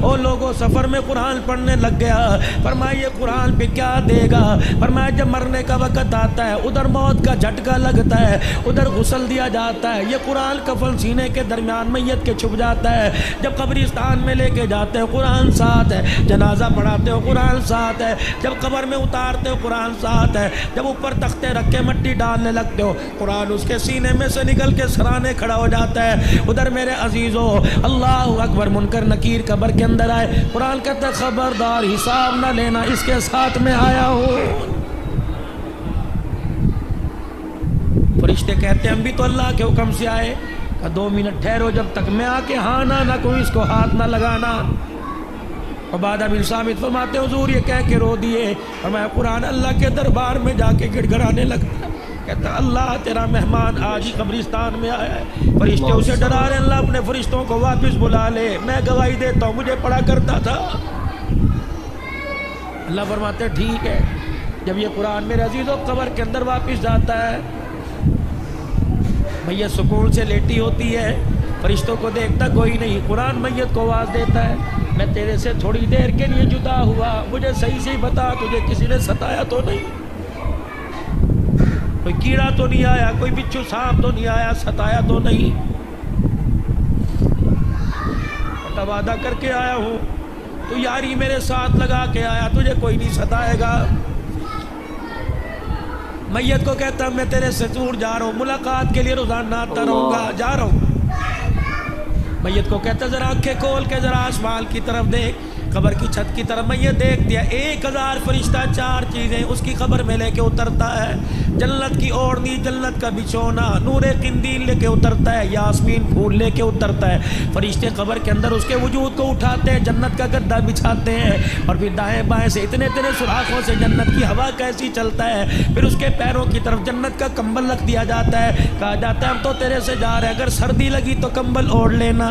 او لوگوں سفر میں قرآن پڑھنے لگ گیا. فرمایا یہ قرآن پہ کیا دے گا؟ فرمایا جب مرنے کا وقت آتا ہے ادھر موت کا جھٹکا لگتا ہے, ادھر غسل دیا جاتا ہے, یہ قرآن کفن سینے کے درمیان میت کے چھپ جاتا ہے. جب قبرستان میں لے کے جاتے ہو قرآن ساتھ ہے, جنازہ پڑھاتے ہو قرآن ساتھ ہے, جب قبر میں اتارتے ہو قرآن ساتھ ہے, جب اوپر تختے رکھ کے مٹی ڈالنے لگتے ہو قرآن اس کے سینے میں سے نکل کے سرانے کھڑا ہو جاتا ہے. ادھر میرے عزیزو اللہ اکبر, منکر نکیر قبر کے اندر آئے, قرآن کہتا ہے خبردار حساب نہ لینا, اس کے ساتھ میں آیا ہوں. فرشتے کہتے ہیں ہم بھی تو اللہ کے حکم سے آئے. 2 منٹ ٹھہرو, جب تک میں آ کے ہاں نہ کوئی اس کو ہاتھ نہ لگانا. عبادہ بن صامت فرماتے حضور یہ کہہ کے رو دیے, اور میں قرآن اللہ کے دربار میں جا کے گڑ گڑانے لگتا. کہتا اللہ تیرا مہمان آج ہی قبرستان میں آیا ہے. فرشتے اسے ڈرا رہے, اللہ اپنے فرشتوں کو واپس بلا لے, میں گواہی دیتا ہوں مجھے پڑھا کرتا تھا. اللہ فرماتے ٹھیک ہے. جب یہ قرآن میرے عزیزوں قبر کے اندر واپس جاتا ہے, میت سکون سے لیٹی ہوتی ہے, فرشتوں کو دیکھتا کوئی نہیں. قرآن میت کو آواز دیتا ہے میں تیرے سے تھوڑی دیر کے لیے جدا ہوا, مجھے صحیح سے بتا تجھے کسی نے ستایا تو نہیں, کوئی کیڑا تو نہیں آیا, کوئی بچھو سانپ تو نہیں آیا, ستایا تو نہیں. وعدہ کر کے آیا ہوں, تو یاری میرے ساتھ لگا کے آیا, تجھے کوئی نہیں ستائے گا. میت کو کہتا میں تیرے سے دور جا رہا ہوں, ملاقات کے لیے روزانہ آتا رہوں گا, جا رہا ہوں. میت کو کہتا ذرا آنکھیں کھول کے ذرا آسمان کی طرف دیکھ, قبر کی چھت کی طرف. میت دیکھ دیا 1000 فرشتہ 4 چیزیں اس کی قبر میں لے کے اترتا ہے. جنت کی اوڑھنی, جنت کا بچھونا, نور قندیل لے کے اترتا ہے, یاسمین پھول لے کے اترتا ہے. فرشتے قبر کے اندر اس کے وجود کو اٹھاتے ہیں, جنت کا گدا بچھاتے ہیں, اور پھر دائیں بائیں سے اتنے سوراخوں سے جنت کی ہوا کیسی چلتا ہے. پھر اس کے پیروں کی طرف جنت کا کمبل رکھ دیا جاتا ہے, کہا جاتا ہے ہم تو تیرے سے جا رہے ہیں, اگر سردی لگی تو کمبل اوڑھ لینا.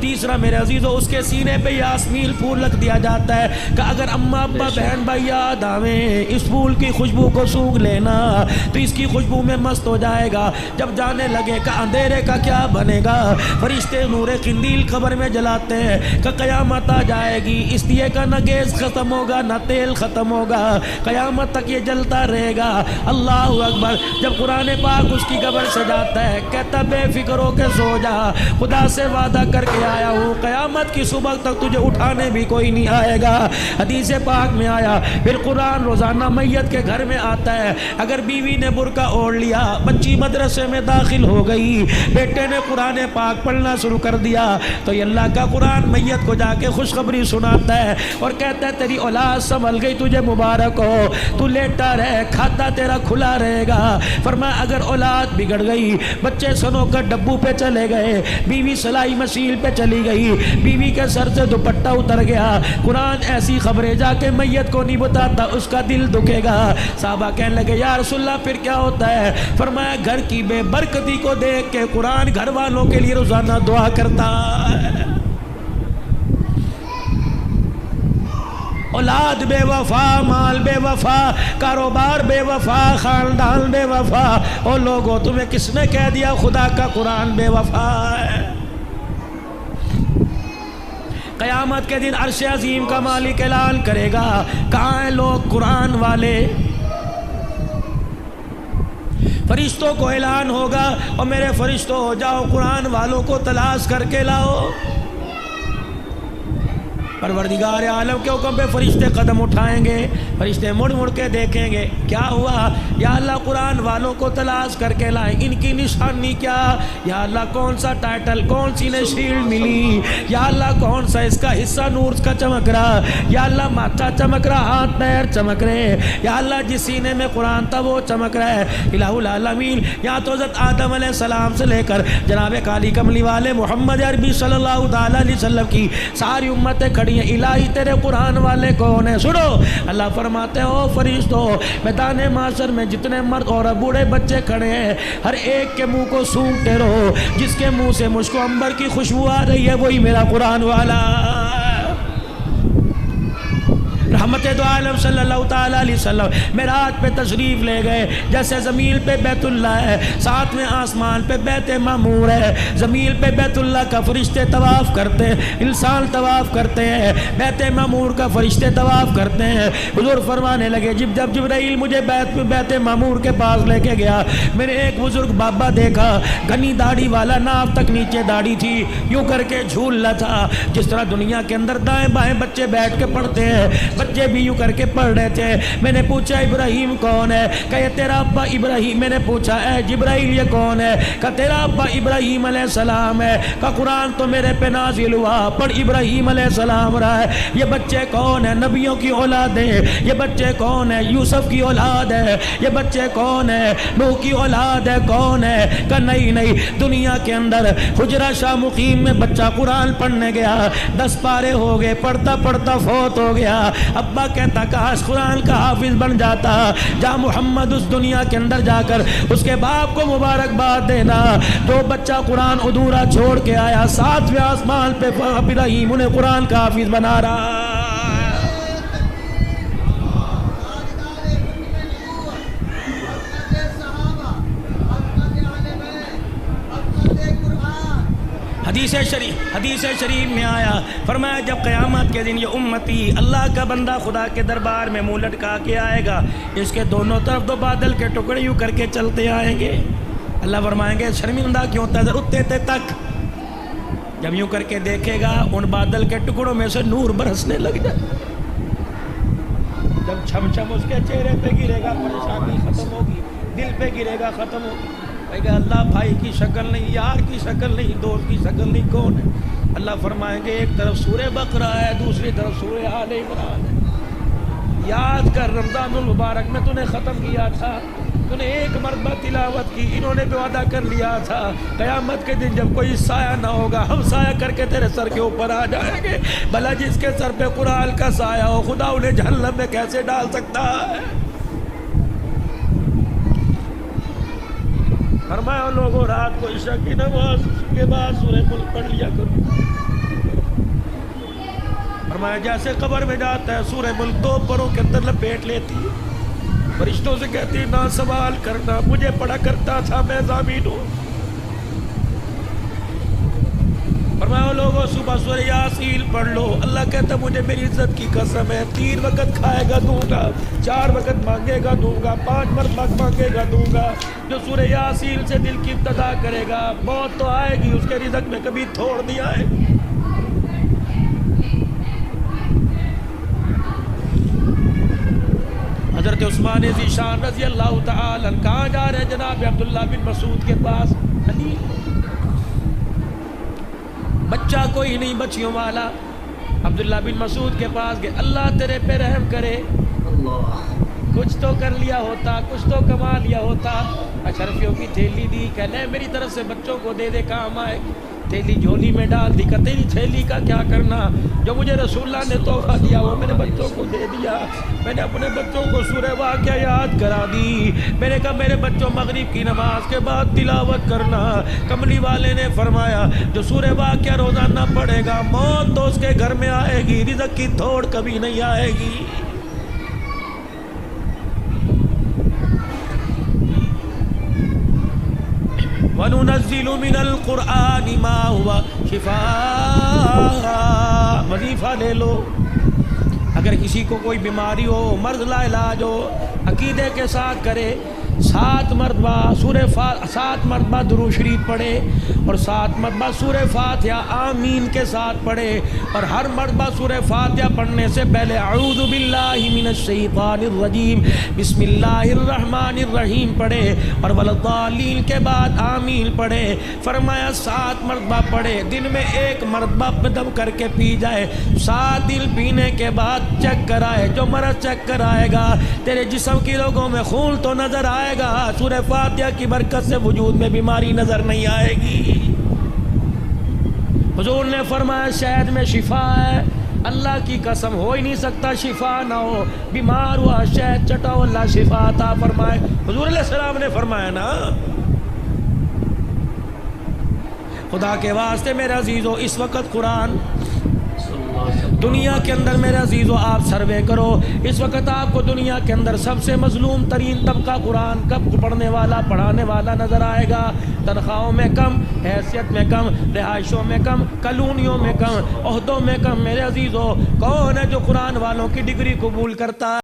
تیسرا میرے عزیزو اس کے سینے پہ یاسمین پھول رکھ دیا جاتا ہے کہ اگر اماں ابا بہن بھائی یاد آویں اس پھول کی خوشبو کو سونگھ لینا تو اس کی خوشبو میں مست ہو جائے گا. جب جانے لگے کہ اندھیرے کا کیا بنے گا, فرشتے نور قندیل قبر میں جلاتے ہیں کہ قیامت آ جائے گی, اس لیے کا نہ گیس ختم ہوگا نہ تیل ختم ہوگا, قیامت تک یہ جلتا رہے گا. اللہ اکبر. جب قرآن پاک اس کی قبر سے جاتا ہے کہتا بے فکر ہو کے سو جا, خدا سے وعدہ کر کے آیا ہوں قیامت کی صبح تک تجھے اٹھانے بھی کوئی نہیں آئے گا. حدیث پاک میں آیا پھر قرآن روزانہ میت کے گھر میں آتا ہے. اگر بیوی نے برقع اوڑھ لیا, بچی مدرسے میں داخل ہو گئی, بیٹے نے قرآن پاک پڑھنا شروع کر دیا, تو یہ اللہ کا قرآن میت کو جا کے خوشخبری سناتا ہے اور کہتا ہے تیری اولاد سنبھل گئی, تجھے مبارک ہو, تو لیٹا رہے, کھاتا تیرا کھلا رہے گا. فرمایا اگر اولاد بگڑ گئی, بچے سنو کر ڈبو پہ چلے گئے, بیوی سلائی مشین پہ چلی گئی, بیوی کے سر سے دوپٹہ اتر گیا, قرآن ایسی خبریں جا کے میت کو نہیں بتاتا, اس کا دل دکھے گا. صحابہ کہنے لگے یا رسول اللہ پھر کیا ہوتا ہے؟ فرمایا گھر کی بے برکتی کو دیکھ کے قرآن گھر والوں کے لیے روزانہ دعا کرتا ہے. اولاد بے وفا, مال بے وفا, کاروبار بے وفا, خاندان بے وفا. او لوگوں تمہیں کس نے کہہ دیا خدا کا قرآن بے وفا ہے؟ قیامت کے دن عرش عظیم کا مالک اعلان کرے گا کہاں ہیں لوگ قرآن والے؟ فرشتوں کو اعلان ہوگا اور میرے فرشتوں جاؤ قرآن والوں کو تلاش کر کے لاؤ. پروردگار عالم کے حکم پہ فرشتے قدم اٹھائیں گے, فرشتے مڑ مڑ کے دیکھیں گے کیا ہوا, یا اللہ قرآن والوں کو تلاش کر کے لائیں, ان کی نشانی کیا, یا اللہ کون سا ٹائٹل, کون سی نے شیلڈ ملی, یا اللہ کون سا اس کا حصہ نور کا چمک رہا, یا اللہ ماتھا چمک رہا, ہاتھ پیر چمک رہے, یا اللہ جس سینے میں قرآن تھا وہ چمک رہا ہے. الہ العالمین. یا تو حضرت آدم علیہ السلام سے لے کر جناب کالی کملی والے محمد عربی صلی اللہ تعالی علیہ وسلم کی ساری امتیں کھڑی ہیں, الہی تیرے قرآن والے کون ہیں؟ سنو اللہ فرماتے ہیں او فرشتوں, میدان محشر میں جتنے مرد اور بوڑھے بچے کھڑے ہیں ہر ایک کے منہ کو سونگتے رہو, جس کے منہ سے مجھ کو عنبر کی خوشبو آ رہی ہے وہی میرا قرآن والا. رحمت دو عالم صلی اللہ تعالیٰ علیہ وسلم معراج پہ تشریف لے گئے. جیسے زمین پہ بیت اللہ ہے، ساتھ میں آسمان پہ بیت معمور ہے. زمین پہ بیت اللہ کا فرشتے طواف کرتے ہیں، انسان طواف کرتے ہیں، بیت معمور کا فرشتے طواف کرتے ہیں. حضور فرمانے لگے جب جبرائیل مجھے بیت معمور کے پاس لے کے گیا، میں نے ایک بزرگ بابا دیکھا، گھنی داڑھی والا، ناف تک نیچے داڑھی تھی، یوں کر کے جھول رہا تھا. جس طرح دنیا کے اندر دائیں بائیں بچے بیٹھ کے پڑھتے ہیں، بچے بھی یوں کر کے پڑھ رہے تھے. میں نے پوچھا ابراہیم کون ہے؟ کہ یہ تیرا ابا ابراہیم. میں نے پوچھا اے جبرائیل یہ کون ہے؟ کہ تیرا ابا ابراہیم علیہ السلام ہے. کہ قرآن تو میرے پہ نازل ہوا، پڑھ ابراہیم علیہ السلام رہا ہے. یہ بچے کون ہیں؟ نبیوں کی اولاد ہیں. یہ بچے کون ہیں؟ یوسف کی اولاد ہے. یہ بچے کون ہیں؟ نوح کی اولاد ہے. کون ہے؟ کہ نہیں، دنیا کے اندر حجرہ شاہ مقیم میں بچہ قرآن پڑھنے گیا، 10 پارے ہو گئے، پڑھتا پڑھتا فوت ہو گیا. ابا کہتا کاش قرآن کا حافظ بن جاتا. جا محمد اس دنیا کے اندر جا کر اس کے باپ کو مبارکباد دینا جو بچہ قرآن ادھورا چھوڑ کے آیا، 7ویں آسمان پہ ابراہیم انہیں قرآن کا حافظ بنا رہا. حدیث شریف میں آیا، فرمایا جب قیامت کے دن یہ امتی اللہ کا بندہ خدا کے دربار میں منہ لٹکا کے آئے گا، اس کے دونوں طرف دو بادل کے ٹکڑے یوں کر کے چلتے آئیں گے. اللہ فرمائیں گے شرمندہ کیوں تھا اٹھتے تھے تک. جب یوں کر کے دیکھے گا ان بادل کے ٹکڑوں میں سے نور برسنے لگ جائے. جب چھم چھم اس کے چہرے پہ گرے گا پریشانی ختم ہوگی، دل پہ گرے گا ختم ہوگی. کہ اللہ بھائی کی شکل نہیں، یار کی شکل نہیں، دوست کی شکل نہیں، کون ہے؟ اللہ فرمائیں گے ایک طرف سورہ بقرہ ہے، دوسری طرف سورہ آل عمران ہے. یاد کر رمضان المبارک میں تو نے ختم کیا تھا، تو نے ایک مرتبہ تلاوت کی، انہوں نے بھی وعدہ کر لیا تھا قیامت کے دن جب کوئی سایہ نہ ہوگا ہم سایہ کر کے تیرے سر کے اوپر آ جائیں گے. بھلا جس کے سر پہ قرآن کا سایہ ہو خدا انہیں جہنم میں کیسے ڈال سکتا ہے؟ فرمایا لوگوں رات کو عشاء کی نماز کے بعد سورہ ملک پڑھ لیا کرو. فرمایا جیسے قبر میں جاتا ہے سورہ ملک 2 پروں کے اندر لپیٹ لیتی ہے، فرشتوں سے کہتی ہے نہ سوال کرنا، مجھے پڑھا کرتا تھا، میں ضامن ہوں. فرمایا لوگوں صبح سورہ یاسین پڑھ لو. اللہ کہتا مجھے میری عزت کی قسم ہے 3 وقت کھائے گا دوں گا، 4 وقت مانگے گا دوں گا، 5 مرتبہ مانگے گا دوں گا. جو سورہ یاسین سے دل کی ابتدا کرے گا موت تو آئے گی، اس کے رزق میں کبھی تھوڑ نہیں آئے گی. حضرت عثمان ذیشان رضی اللہ تعالی عنہ کہاں جا رہے ہیں؟ جناب عبداللہ بن مسعود کے پاس. علی بچہ کوئی نہیں بچیوں والا، عبداللہ بن مسعود کے پاس گئے. اللہ تیرے پہ رحم کرے، کچھ تو کر لیا ہوتا، کچھ تو کما لیا ہوتا. اشرفیوں کی تھیلی دی، کہنے میری طرف سے بچوں کو دے دے کام آئے. تھیلی جھولی میں ڈال دی. کہ تیری تھیلی کا کیا کرنا، جو مجھے رسول اللہ نے تحفہ دیا وہ میں نے بچوں کو دے دیا. میں نے اپنے بچوں کو سورہ واقعہ یاد کرا دی. میں نے کہا میرے بچوں مغرب کی نماز کے بعد تلاوت کرنا. کملی والے نے فرمایا جو سورہ واقعہ روزانہ پڑھے گا موت تو اس کے گھر میں آئے گی، رزق کی تھوڑ کبھی نہیں آئے گی. وَنُنَزِّلُ مِنَ الْقُرْآنِ مَا هُوَ شِفَاءٌ. وظیفہ لے لو. اگر کسی کو کوئی بیماری ہو، مرض لا علاج ہو، عقیدے کے ساتھ کرے، 7 مرتبہ درود شریف پڑھے اور 7 مرتبہ سورہ فاتحہ آمین کے ساتھ پڑھے. اور ہر مرتبہ سورہ فاتحہ پڑھنے سے پہلے اعوذ باللہ من الشیطان الرجیم بسم اللہ الرحمن الرحیم پڑھے اور والضالین کے بعد آمین پڑھے. فرمایا 7 مرتبہ پڑھے، دن میں 1 مرتبہ دم کر کے پی جائے. 7 دن پینے کے بعد چیک کرائے، جو مرض چیک کرائے گا تیرے جسم کی لوگوں میں خون تو نظر آئے گا، سورہ فاتحہ کی برکت سے وجود میں بیماری نظر نہیں آئے گی. حضور نے فرمایا شہد میں شفا ہے، اللہ کی قسم ہو ہی نہیں سکتا شفا نہ ہو. بیمار ہوا شہد چٹاؤ اللہ شفا عطا فرمائے. حضور علیہ السلام نے فرمایا نا. خدا کے واسطے میرے عزیزو اس وقت قرآن دنیا کے اندر میرے عزیزو آپ سروے کرو، اس وقت آپ کو دنیا کے اندر سب سے مظلوم ترین طبقہ قرآن کب پڑھنے والا پڑھانے والا نظر آئے گا؟ تنخواہوں میں کم، حیثیت میں کم، رہائشوں میں کم، کالونیوں میں کم، عہدوں میں کم۔ میرے عزیزو کون ہے جو قرآن والوں کی ڈگری قبول کرتا ہے؟